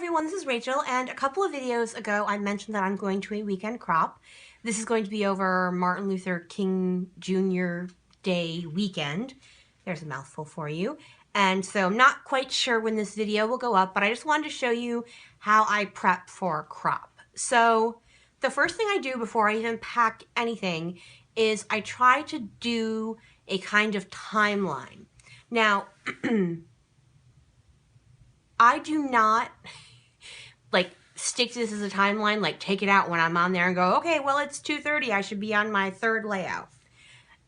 everyone, this is Rachel, and a couple of videos ago I mentioned that I'm going to a weekend crop. This is going to be over Martin Luther King Jr. Day weekend. There's a mouthful for you. And so I'm not quite sure when this video will go up, but I just wanted to show you how I prep for a crop. So the first thing I do before I even pack anything is I try to do a kind of timeline. Now, I do not stick to this as a timeline, like take it out when I'm on there and go, okay, well, it's 2:30, I should be on my third layout.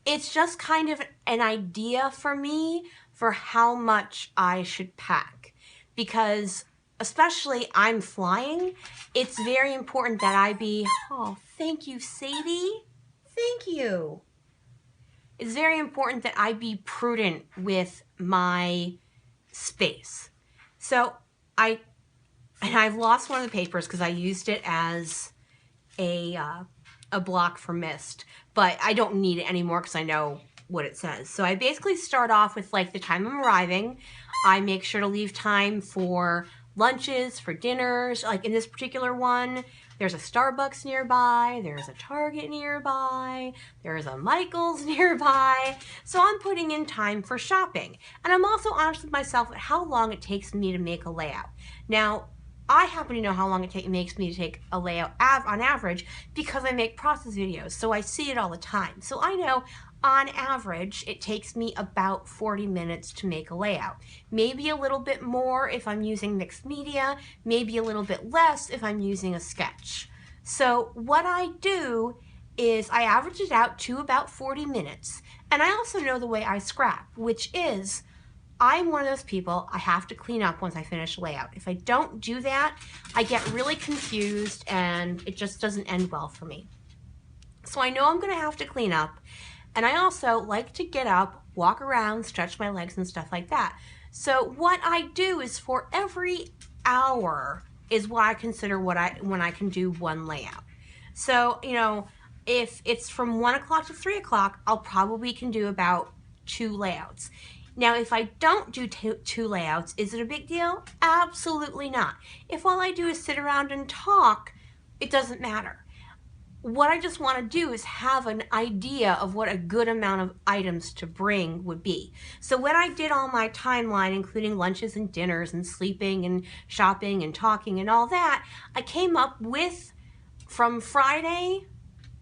It's just kind of an idea for me for how much I should pack, because especially I'm flying, it's very important that I be, oh, thank you, Sadie. Thank you. It's very important that I be prudent with my space. So I've lost one of the papers because I used it as a block for mist, but I don't need it anymore because I know what it says. So I basically start off with like the time I'm arriving. I make sure to leave time for lunches, for dinners. Like in this particular one, there's a Starbucks nearby, there's a Target nearby, there's a Michael's nearby. So I'm putting in time for shopping. And I'm also honest with myself at how long it takes me to make a layout. Now, I happen to know how long it makes me to take a layout on average because I make process videos, so I see it all the time. So I know on average it takes me about 40 minutes to make a layout. Maybe a little bit more if I'm using mixed media, maybe a little bit less if I'm using a sketch. So what I do is I average it out to about 40 minutes. And I also know the way I scrap, which is I'm one of those people, I have to clean up once I finish a layout. If I don't do that, I get really confused and it just doesn't end well for me. So I know I'm gonna have to clean up, and I also like to get up, walk around, stretch my legs and stuff like that. So what I do is for every hour is what I consider when I can do one layout. So, you know, if it's from 1 o'clock to 3 o'clock, I'll probably can do about 2 layouts. Now, if I don't do two layouts, is it a big deal? Absolutely not. If all I do is sit around and talk, it doesn't matter. What I just want to do is have an idea of what a good amount of items to bring would be. So when I did all my timeline, including lunches and dinners and sleeping and shopping and talking and all that, I came up with, from Friday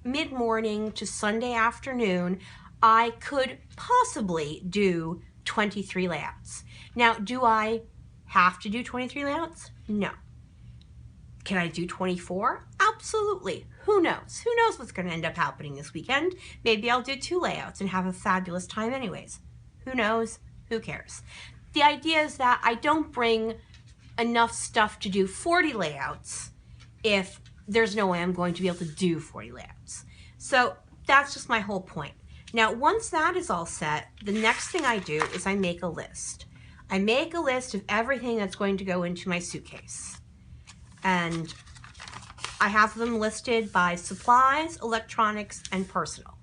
mid-morning to Sunday afternoon, I could possibly do 23 layouts. Now, do I have to do 23 layouts? No. Can I do 24? Absolutely. Who knows? Who knows what's going to end up happening this weekend? Maybe I'll do 2 layouts and have a fabulous time anyways. Who knows? Who cares? The idea is that I don't bring enough stuff to do 40 layouts if there's no way I'm going to be able to do 40 layouts. So that's just my whole point. Now, once that is all set, the next thing I do is I make a list. I make a list of everything that's going to go into my suitcase. And I have them listed by supplies, electronics, and personal.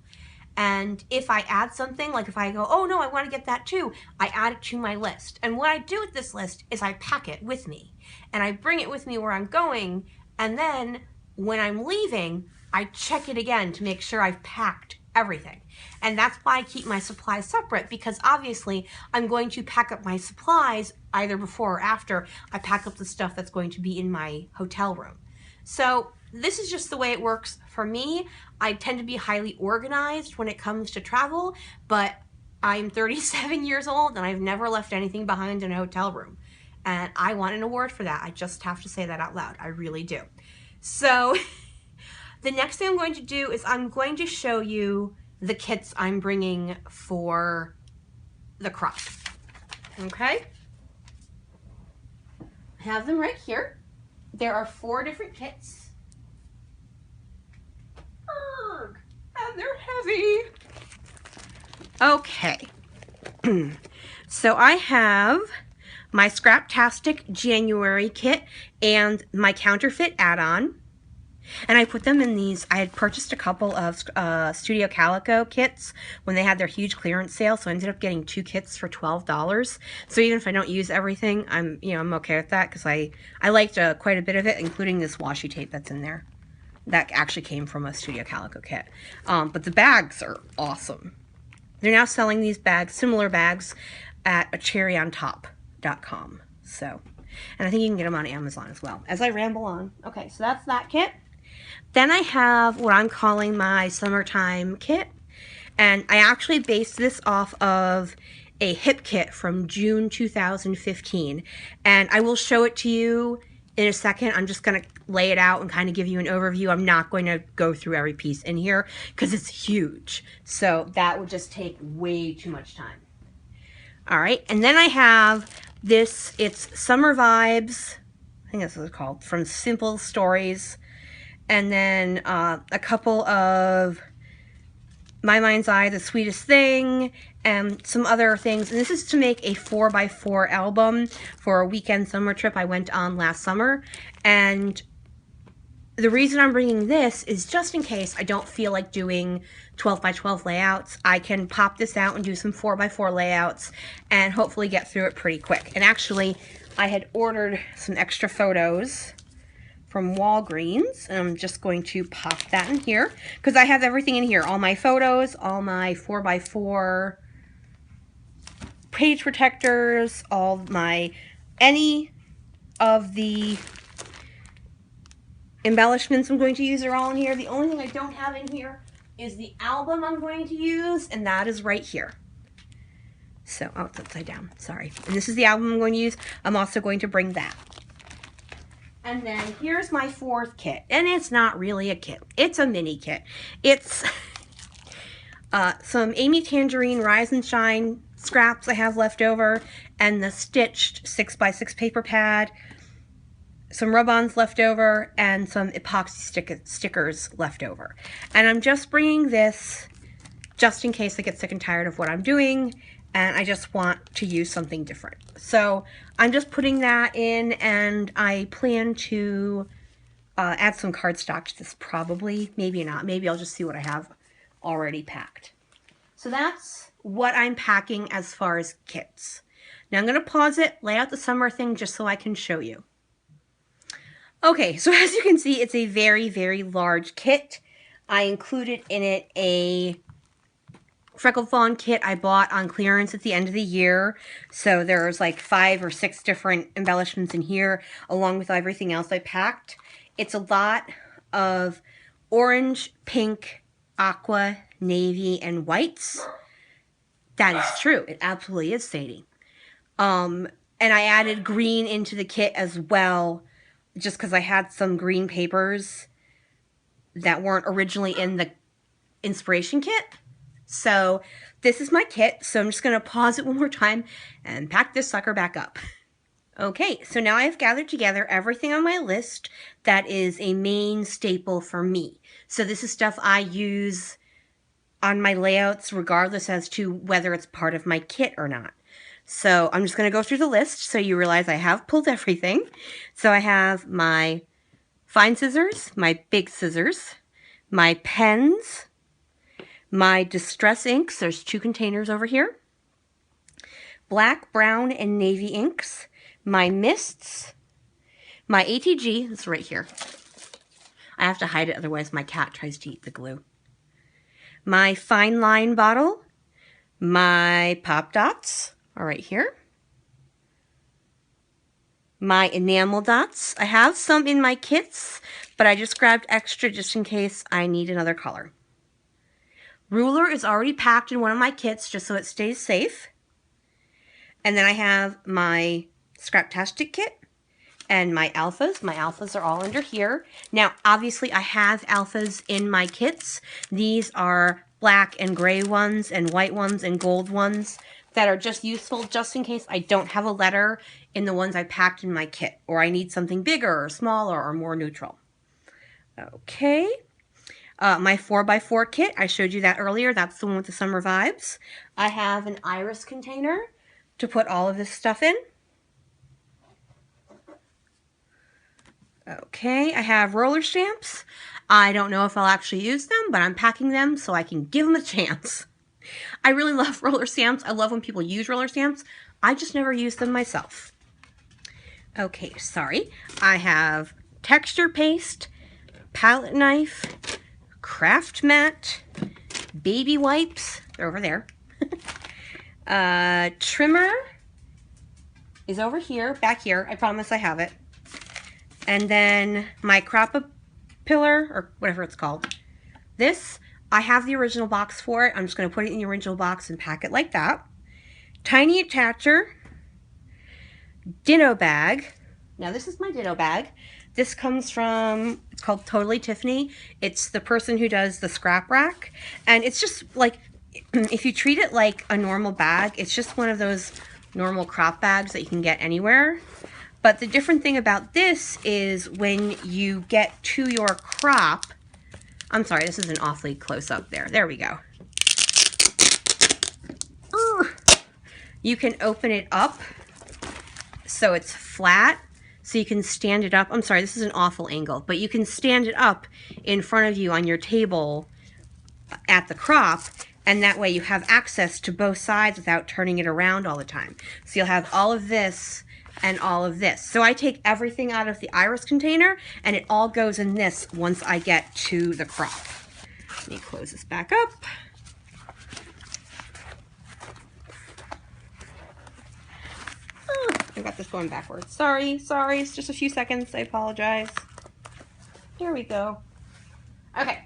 And if I add something, like if I go, oh no, I want to get that too, I add it to my list. And what I do with this list is I pack it with me. And I bring it with me where I'm going, and then when I'm leaving, I check it again to make sure I've packed everything. And that's why I keep my supplies separate, because obviously I'm going to pack up my supplies either before or after I pack up the stuff that's going to be in my hotel room. So this is just the way it works for me. I tend to be highly organized when it comes to travel, but I'm 37 years old and I've never left anything behind in a hotel room. And I want an award for that. I just have to say that out loud. I really do. So the next thing I'm going to do is I'm going to show you the kits I'm bringing for the crop. Okay? I have them right here. There are 4 different kits. And they're heavy. Okay. So I have my Scraptastic January kit and my counterfeit add-on. And I put them in these, I had purchased a couple of Studio Calico kits when they had their huge clearance sale, so I ended up getting 2 kits for $12. So even if I don't use everything, I'm okay with that, because I liked quite a bit of it, including this washi tape that's in there. That actually came from a Studio Calico kit. But the bags are awesome. They're now selling these bags, similar bags, at acherryontop.com. So, and I think you can get them on Amazon as well. As I ramble on. Okay, so that's that kit. Then I have what I'm calling my summertime kit. And I actually based this off of a hip kit from June 2015. And I will show it to you in a second. I'm just going to lay it out and kind of give you an overview. I'm not going to go through every piece in here because it's huge. So that would just take way too much time. All right. And then I have this. It's Summer Vibes. I think that's what it's called. From Simple Stories. And then a couple of My Mind's Eye, The Sweetest Thing, and some other things. And this is to make a 4x4 album for a weekend summer trip I went on last summer. And the reason I'm bringing this is just in case I don't feel like doing 12x12 layouts. I can pop this out and do some 4x4 layouts and hopefully get through it pretty quick. And actually, I had ordered some extra photos from Walgreens, and I'm just going to pop that in here because I have everything in here. All my photos, all my 4x4 page protectors, any of the embellishments I'm going to use are all in here. The only thing I don't have in here is the album I'm going to use, and that is right here. So, oh, it's upside down, sorry. And this is the album I'm going to use. I'm also going to bring that. And then here's my 4th kit. And it's not really a kit. It's a mini kit. It's some Amy Tangerine Rise and Shine scraps I have left over, and the stitched 6x6 paper pad, some rub-ons left over, and some epoxy stickers left over. And I'm just bringing this just in case I get sick and tired of what I'm doing, and I just want to use something different. So I'm just putting that in, and I plan to add some cardstock to this probably. Maybe not. Maybe I'll just see what I have already packed. So that's what I'm packing as far as kits. Now I'm going to pause it, lay out the summer thing just so I can show you. Okay, so as you can see, it's a very, very large kit. I included in it a Freckled Fawn kit I bought on clearance at the end of the year. So there's like 5 or 6 different embellishments in here, along with everything else I packed. It's a lot of orange, pink, aqua, navy, and whites. That is true. It absolutely is, Sadie. And I added green into the kit as well, just because I had some green papers that weren't originally in the inspiration kit. So this is my kit, so I'm just going to pause it one more time and pack this sucker back up. Okay, so now I've gathered together everything on my list that is a main staple for me. So this is stuff I use on my layouts regardless as to whether it's part of my kit or not. So I'm just going to go through the list so you realize I have pulled everything. So I have my fine scissors, my big scissors, my pens, my distress inks, there's 2 containers over here, black, brown, and navy inks, my mists, my ATG, it's right here. I have to hide it, otherwise my cat tries to eat the glue. My fine line bottle, my pop dots are right here. My enamel dots. I have some in my kits, but I just grabbed extra just in case I need another color. Ruler is already packed in one of my kits just so it stays safe. And then I have my Scraptastic kit and my alphas. My alphas are all under here. Now, obviously, I have alphas in my kits. These are black and gray ones and white ones and gold ones that are just useful just in case I don't have a letter in the ones I packed in my kit, or I need something bigger or smaller or more neutral. Okay. My 4x4 kit, I showed you that earlier. That's the one with the summer vibes. I have an iris container to put all of this stuff in. Okay, I have roller stamps. I don't know if I'll actually use them, but I'm packing them so I can give them a chance. I really love roller stamps. I love when people use roller stamps. I just never use them myself. Okay, sorry. I have texture paste, palette knife, craft mat, baby wipes. They're over there. Trimmer is over here, back here. I promise I have it. And then my crop pillar, or whatever it's called. This, I have the original box for it. I'm just going to put it in the original box and pack it like that. Tiny attacher. Ditto bag. Now this is my ditto bag. This comes from, it's called Totally Tiffany. It's the person who does the scrap rack. And it's just like, if you treat it like a normal bag, it's just one of those normal crop bags that you can get anywhere. But the different thing about this is when you get to your crop, I'm sorry, this is an awfully close up there. There we go. You can open it up so it's flat, so you can stand it up. I'm sorry, this is an awful angle, but you can stand it up in front of you on your table at the crop, and that way you have access to both sides without turning it around all the time. So you'll have all of this and all of this. So I take everything out of the iris container, and it all goes in this once I get to the crop. Let me close this back up. I got this going backwards. Sorry, it's just a few seconds. I apologize. There we go. Okay.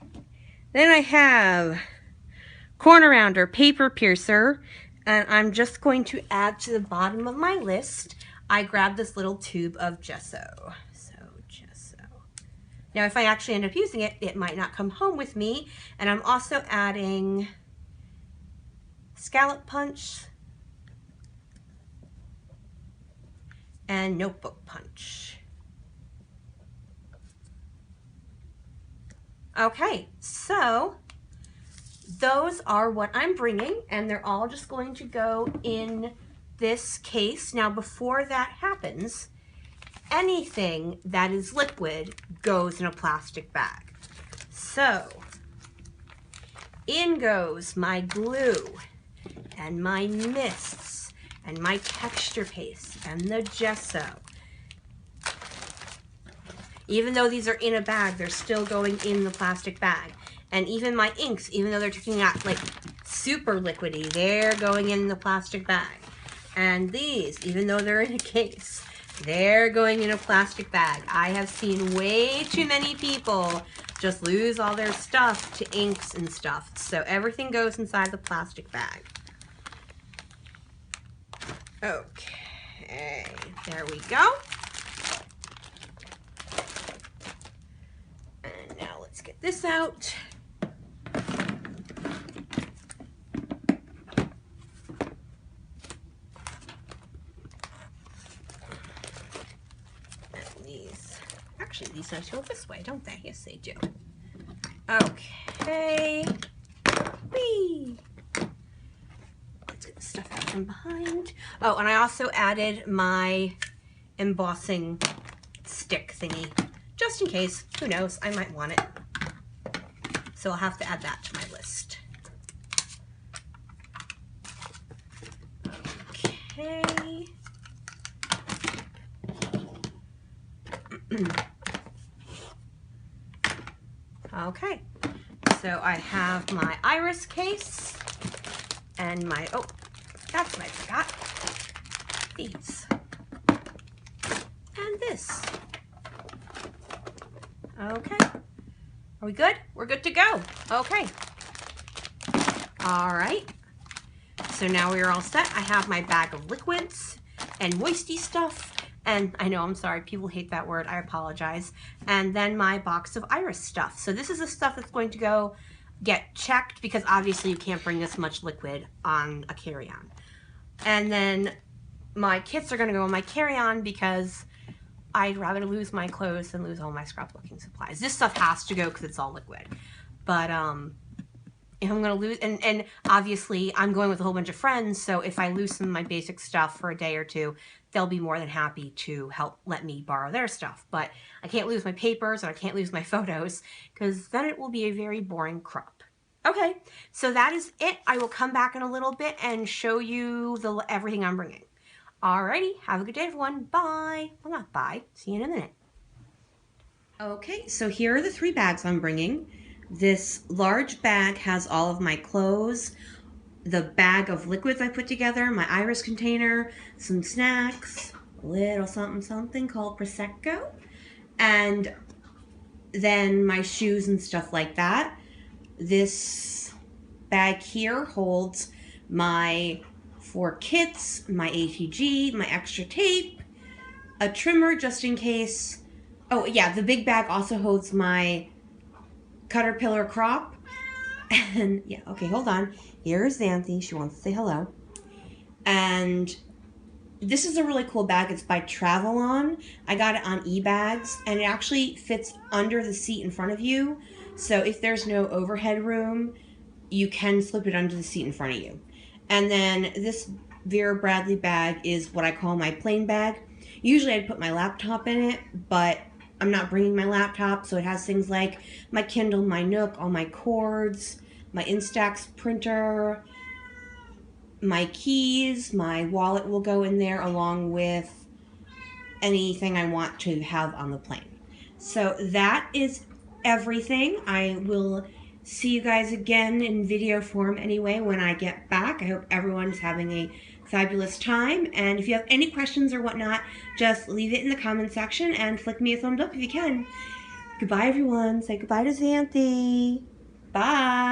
Then I have corner rounder, paper piercer, and I'm just going to add to the bottom of my list. I grabbed this little tube of gesso. So, gesso. Now, if I actually end up using it, it might not come home with me. And I'm also adding scallop punch and notebook punch. Okay, so those are what I'm bringing, and they're all just going to go in this case. Now, before that happens, anything that is liquid goes in a plastic bag. So, in goes my glue and my mists and my texture paste and the gesso. Even though these are in a bag, they're still going in the plastic bag. And even my inks, even though they're turning out like super liquidy, they're going in the plastic bag. And these, even though they're in a case, they're going in a plastic bag. I have seen way too many people just lose all their stuff to inks and stuff. So everything goes inside the plastic bag. Okay, there we go. And now let's get this out. And these, actually these nice go this way, don't they? Yes, they do. Okay. Whee! Let's get the stuff out from behind. Oh, and I also added my embossing stick thingy, just in case. Who knows? I might want it. So I'll have to add that to my list. Okay. Okay. So I have my iris case and my, oh, that's what I forgot. These. And this. Okay. Are we good? We're good to go. Okay. All right. So now we are all set. I have my bag of liquids and moisty stuff. And I know, I'm sorry, people hate that word. I apologize. And then my box of iris stuff. So this is the stuff that's going to go get checked because obviously you can't bring this much liquid on a carry-on. And then my kits are going to go in my carry-on because I'd rather lose my clothes than lose all my scrapbooking supplies. This stuff has to go because it's all liquid. But if I'm going to lose, and obviously I'm going with a whole bunch of friends, so if I lose some of my basic stuff for a day or two, they'll be more than happy to help let me borrow their stuff. But I can't lose my papers and I can't lose my photos because then it will be a very boring crop. Okay, so that is it. I will come back in a little bit and show you everything I'm bringing. Alrighty, have a good day everyone. Bye. Well, not bye. See you in a minute. Okay, so here are the 3 bags I'm bringing. This large bag has all of my clothes, the bag of liquids I put together, my iris container, some snacks, a little something called Prosecco, and then my shoes and stuff like that. This bag here holds my 4 kits, my ATG, my extra tape, a trimmer just in case. Oh yeah, the big bag also holds my caterpillar crop. And yeah, okay, hold on. Here's Xanthi. She wants to say hello. And this is a really cool bag. It's by Travelon. I got it on eBags, and it actually fits under the seat in front of you. So if there's no overhead room, you can slip it under the seat in front of you. And then this Vera Bradley bag is what I call my plain bag. Usually I'd put my laptop in it, but I'm not bringing my laptop, so it has things like my Kindle, my Nook, all my cords, my Instax printer, my keys, my wallet will go in there along with anything I want to have on the plane. So that is everything. I will see you guys again in video form anyway when I get back. I hope everyone is having a fabulous time, and if you have any questions or whatnot, just leave it in the comment section and flick me a thumbs up if you can. Goodbye everyone. Say goodbye to Xanthi. Bye.